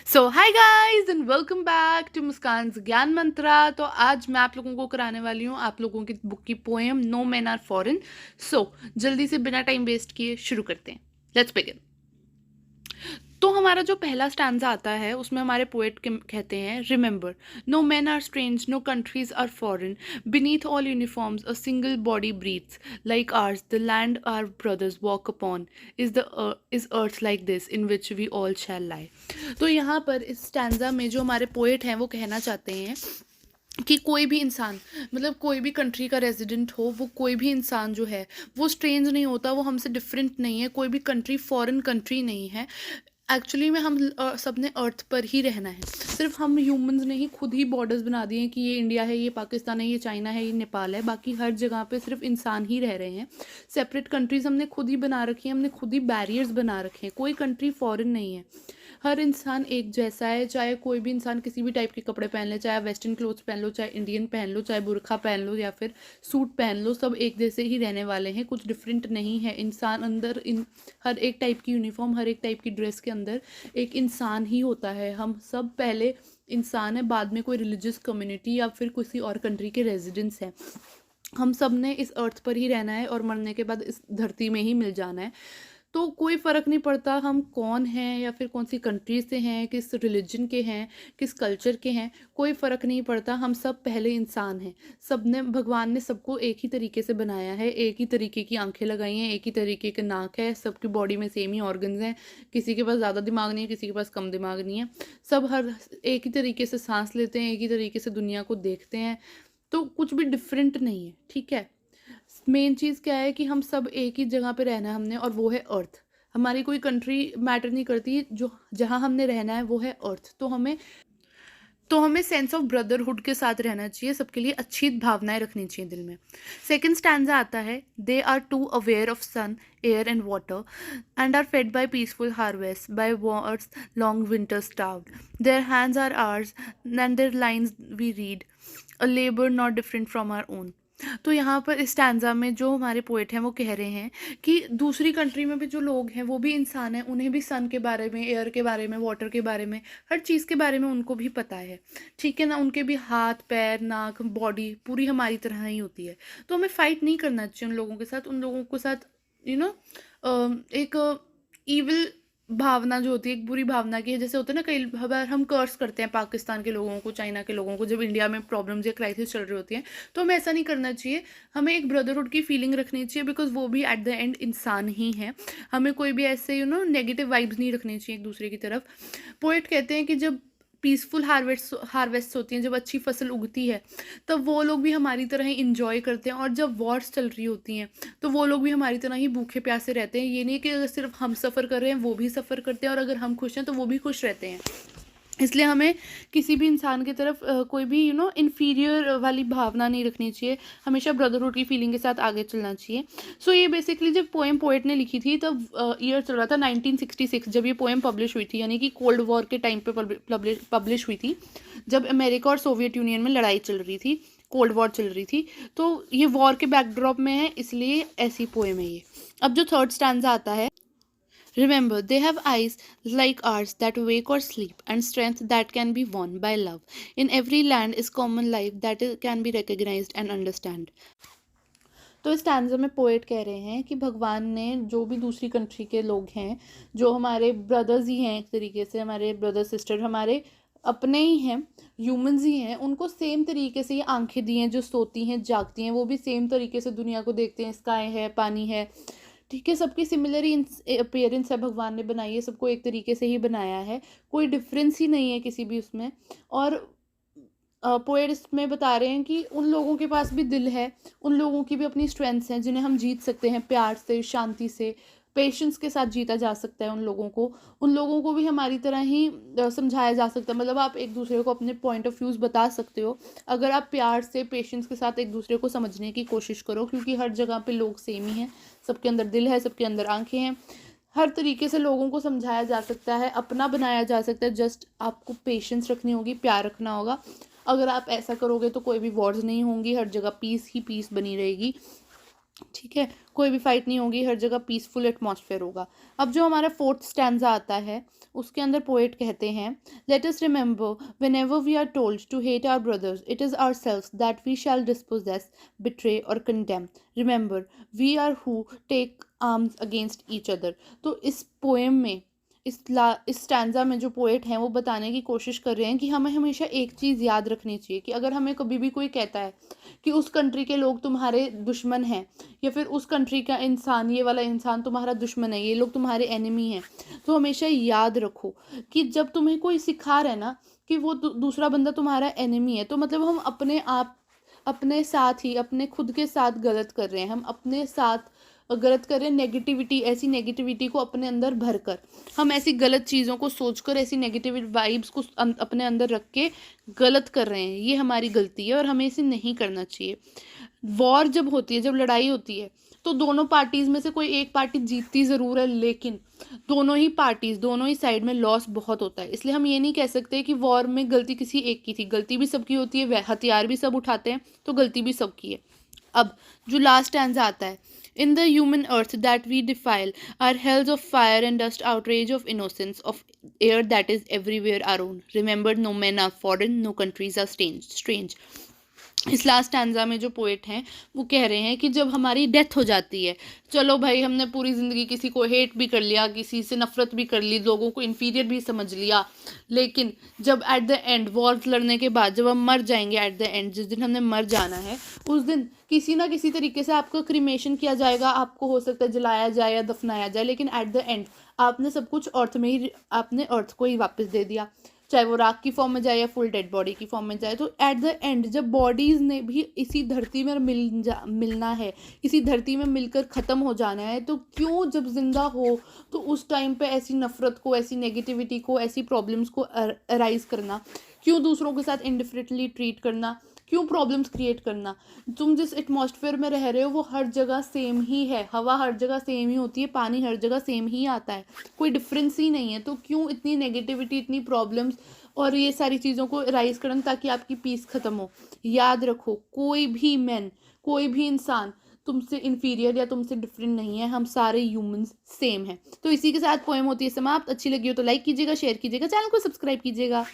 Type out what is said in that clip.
So hi guys and welcome back to Muskan Gyan Mantra. तो आज मैं आप लोगों को कराने वाली हूँ आप लोगों की बुक की poem no man are foreign. So जल्दी से बिना टाइम वेस्ट किए शुरू करते हैं। Let's begin. तो हमारा जो पहला स्टैंजा आता है उसमें हमारे पोएट कहते हैं, remember no man are strange, no countries are foreign, beneath all uniforms a single body breathes like ours, the land our brothers walk upon is earth like this in which we all shall lie. तो यहाँ पर इस stanza में जो हमारे poet हैं वो कहना चाहते हैं कि कोई भी इंसान, मतलब कोई भी कंट्री का रेजिडेंट हो, वो कोई भी इंसान जो है वो स्ट्रेंज नहीं होता, वो हमसे डिफरेंट नहीं है। कोई भी कंट्री फॉरेन कंट्री नहीं है। एक्चुअली में हम सब ने अर्थ पर ही रहना है। सिर्फ हम ह्यूमंस ने ही खुद ही बॉर्डर्स बना दिए हैं कि ये इंडिया है, ये पाकिस्तान है, ये चाइना है, ये नेपाल है। बाकी हर जगह पे सिर्फ इंसान ही रह रहे हैं। सेपरेट कंट्रीज हमने खुद ही बना रखी हैं, हमने खुद ही बैरियर्स बना रखे हैं। कोई कंट्री फॉरेन नहीं है। हर इंसान एक जैसा है, चाहे कोई भी इंसान किसी भी टाइप के कपड़े पहन ले, चाहे वेस्टर्न क्लोथ्स पहन लो, चाहे इंडियन पहन लो, चाहे बुरखा पहन लो या फिर सूट पहन लो, सब एक जैसे ही रहने वाले हैं। कुछ डिफरेंट नहीं है। इंसान अंदर हर एक टाइप की यूनिफॉर्म, हर एक टाइप की ड्रेस के अंदर एक इंसान ही होता है। हम सब पहले इंसान है, बाद में कोई रिलीजियस कम्युनिटी या फिर किसी और कंट्री के रेजिडेंट्स हैं। हम सब ने इस अर्थ पर ही रहना है और मरने के बाद इस धरती में ही मिल जाना है। तो कोई फ़र्क नहीं पड़ता हम कौन हैं या फिर कौन सी कंट्री से हैं, किस रिलीजन के हैं, किस कल्चर के हैं, कोई फ़र्क नहीं पड़ता। हम सब पहले इंसान हैं। सब ने, भगवान ने सबको एक ही तरीके से बनाया है, एक ही तरीके की आंखें लगाई हैं, एक ही तरीके के नाक है, सबकी बॉडी में सेम ही ऑर्गन्स हैं। किसी के पास ज़्यादा दिमाग नहीं है, किसी के पास कम दिमाग नहीं है। सब हर एक ही तरीके से सांस लेते हैं, एक ही तरीके से दुनिया को देखते हैं। तो कुछ भी डिफरेंट नहीं है, ठीक है। मेन चीज़ क्या है कि हम सब एक ही जगह पे रहना है हमने, और वो है अर्थ। हमारी कोई कंट्री मैटर नहीं करती, जो जहाँ हमने रहना है वो है अर्थ। तो हमें सेंस ऑफ ब्रदरहुड के साथ रहना चाहिए, सबके लिए अच्छी भावनाएं रखनी चाहिए दिल में। सेकंड स्टैंजा आता है, they are too aware of sun air and water and are fed by peaceful harvest by wars long winter starved, their hands are ours and their lines we read, a labour not different from our own. तो यहाँ पर इस stanza में जो हमारे poet हैं वो कह रहे हैं कि दूसरी कंट्री में भी जो लोग हैं वो भी इंसान हैं, उन्हें भी सन के बारे में, एयर के बारे में, वाटर के बारे में, हर चीज़ के बारे में उनको भी पता है। ठीक है ना। उनके भी हाथ पैर नाक बॉडी पूरी हमारी तरह ही होती है। तो हमें फाइट नहीं करना चाहिए उन लोगों के साथ। उन लोगों के साथ यू नो एक ईविल भावना जो होती है, एक बुरी भावना की है। जैसे होता है ना, कई बार हम कर्स करते हैं पाकिस्तान के लोगों को, चाइना के लोगों को, जब इंडिया में प्रॉब्लम्स या क्राइसिस चल रही होती है। तो हमें ऐसा नहीं करना चाहिए। हमें एक ब्रदरहुड की फीलिंग रखनी चाहिए, बिकॉज वो भी एट द एंड इंसान ही है। हमें कोई भी ऐसे नेगेटिव वाइब्स नहीं रखनी चाहिए एक दूसरे की तरफ। पोएट कहते हैं कि जब पीसफुल हार्वेस्ट होती हैं, जब अच्छी फसल उगती है, तब वो लोग भी हमारी तरह ही इंजॉय करते हैं। और जब वॉर्स चल रही होती हैं तो वो लोग भी हमारी तरह ही भूखे प्यासे रहते हैं। ये नहीं कि अगर सिर्फ हम सफ़र कर रहे हैं वो भी सफ़र करते हैं, और अगर हम खुश हैं तो वो भी खुश रहते हैं। इसलिए हमें किसी भी इंसान की तरफ कोई भी इन्फीरियर वाली भावना नहीं रखनी चाहिए। हमेशा ब्रदरहुड की फीलिंग के साथ आगे चलना चाहिए। सो ये बेसिकली जब पोएम पोएट ने लिखी थी तब ईयर चल रहा था 1966, जब ये पोएम पब्लिश हुई थी, यानी कि कोल्ड वॉर के टाइम पे पब्लिश हुई थी, जब अमेरिका और सोवियत यूनियन में लड़ाई चल रही थी, कोल्ड वॉर चल रही थी। तो ये वॉर के बैकड्रॉप में है, इसलिए ऐसी पोएम है ये। अब जो थर्ड स्टैंजा आता है, remember, they have eyes like ours that wake or sleep, and strength that can be won by love. In every land is common life that can be recognized and understand. तो इस stanza में poet कह रहे हैं कि भगवान ने जो भी दूसरी कंट्री के लोग हैं, जो हमारे ब्रदर्स ही हैं, एक तरीके से हमारे ब्रदर सिस्टर, हमारे अपने ही हैं, ह्यूमंस ही हैं, उनको सेम तरीके से ये आंखें दी हैं, जो सोती हैं जागती हैं, वो भी सेम तरीके से दुनिया को देखते हैं। स्काई है, पानी है, ठीक है, सबकी सिमिलर ही अपीयरेंस है, भगवान ने बनाई है, सबको एक तरीके से ही बनाया है, कोई डिफरेंस ही नहीं है किसी भी उसमें। और पोएट इसमें बता रहे हैं कि उन लोगों के पास भी दिल है, उन लोगों की भी अपनी स्ट्रेंथ्स हैं जिन्हें हम जीत सकते हैं, प्यार से, शांति से, पेशेंस के साथ जीता जा सकता है। उन लोगों को भी हमारी तरह ही समझाया जा सकता है। मतलब आप एक दूसरे को अपने पॉइंट ऑफ व्यूज़ बता सकते हो, अगर आप प्यार से, पेशेंस के साथ एक दूसरे को समझने की कोशिश करो, क्योंकि हर जगह पे लोग सेम ही हैं, सबके अंदर दिल है, सबके अंदर आंखें हैं। हर तरीके से लोगों को समझाया जा सकता है, अपना बनाया जा सकता है। जस्ट आपको पेशेंस रखनी होगी, प्यार रखना होगा। अगर आप ऐसा करोगे तो कोई भी वॉर्स नहीं होंगी, हर जगह पीस ही पीस बनी रहेगी। ठीक है, कोई भी फाइट नहीं होगी, हर जगह पीसफुल एटमॉस्फेयर होगा। अब जो हमारा फोर्थ स्टैंजा आता है, उसके अंदर पोएट कहते हैं, let us remember whenever we are told to hate our brothers it is our self that we shall dispossess, betray और condemn. Remember we are who take arms against each other. तो इस poem में, इस stanza में जो poet हैं वो बताने की कोशिश कर रहे हैं कि हमें हमेशा एक चीज़ याद रखनी चाहिए कि अगर हमें कभी भी कोई कहता है कि उस कंट्री के लोग तुम्हारे दुश्मन हैं, या फिर उस कंट्री का इंसान, ये वाला इंसान तुम्हारा दुश्मन है, ये लोग तुम्हारे एनिमी हैं, तो हमेशा याद रखो कि जब तुम्हें कोई सिखा रहा है ना कि वो दूसरा बंदा तुम्हारा एनिमी है, तो मतलब हम अपने आप, अपने साथ ही, अपने खुद के साथ गलत कर रहे हैं, हम अपने साथ गलत कर रहे हैं। नेगेटिविटी, ऐसी नेगेटिविटी को अपने अंदर भर कर, हम ऐसी गलत चीज़ों को सोचकर, ऐसी नेगेटिव वाइब्स को अपने अंदर रख के गलत कर रहे हैं। ये हमारी गलती है और हमें इसे नहीं करना चाहिए। वॉर जब होती है, जब लड़ाई होती है, तो दोनों पार्टीज में से कोई एक पार्टी जीतती ज़रूर है, लेकिन दोनों ही पार्टीज, दोनों ही साइड में लॉस बहुत होता है। इसलिए हम ये नहीं कह सकते कि वॉर में गलती किसी एक की थी, गलती भी सबकी होती है, वह हथियार भी सब उठाते हैं, तो गलती भी सबकी है। अब जो लास्ट स्टैंजा आता है, in the human earth that we defile our hells of fire and dust, outrage of innocence, of air that is everywhere our own, remember no man are foreign, no countries are strange. इस last stanza में जो poet हैं वो कह रहे हैं कि जब हमारी डेथ हो जाती है, चलो भाई हमने पूरी ज़िंदगी किसी को हेट भी कर लिया, किसी से नफ़रत भी कर ली, लोगों को इन्फीरियर भी समझ लिया, लेकिन जब एट द एंड वॉर लड़ने के बाद जब हम मर जाएंगे, एट द एंड जिस दिन हमने मर जाना है, उस दिन किसी ना किसी तरीके से आपका क्रीमेशन किया जाएगा, आपको हो सकता है जलाया जाए या दफनाया जाए, लेकिन एट द एंड आपने सब कुछ अर्थ में ही, आपने अर्थ को ही वापस दे दिया, चाहे वो राख की फॉर्म में जाए या फुल डेड बॉडी की फॉर्म में जाए। तो एट द एंड जब बॉडीज़ ने भी इसी धरती में मिलना है, इसी धरती में मिलकर ख़त्म हो जाना है, तो क्यों जब जिंदा हो तो उस टाइम पे ऐसी नफ़रत को, ऐसी नेगेटिविटी को, ऐसी प्रॉब्लम्स को अराइज करना, क्यों दूसरों के साथ इंडिफरेंटली ट्रीट करना, क्यों प्रॉब्लम्स क्रिएट करना। तुम जिस एटमॉस्फेयर में रह रहे हो वो हर जगह सेम ही है, हवा हर जगह सेम ही होती है, पानी हर जगह सेम ही आता है, कोई डिफरेंस ही नहीं है, तो क्यों इतनी नेगेटिविटी, इतनी प्रॉब्लम्स और ये सारी चीज़ों को राइज करना ताकि आपकी पीस ख़त्म हो। याद रखो, कोई भी मैन, कोई भी इंसान तुमसे इन्फीरियर या तुमसे डिफरेंट नहीं है, हम सारे ह्यूमंस सेम हैं। तो इसी के साथ पोएम होती है समाप्त। अच्छी लगी हो तो लाइक कीजिएगा, शेयर कीजिएगा, चैनल को सब्सक्राइब कीजिएगा।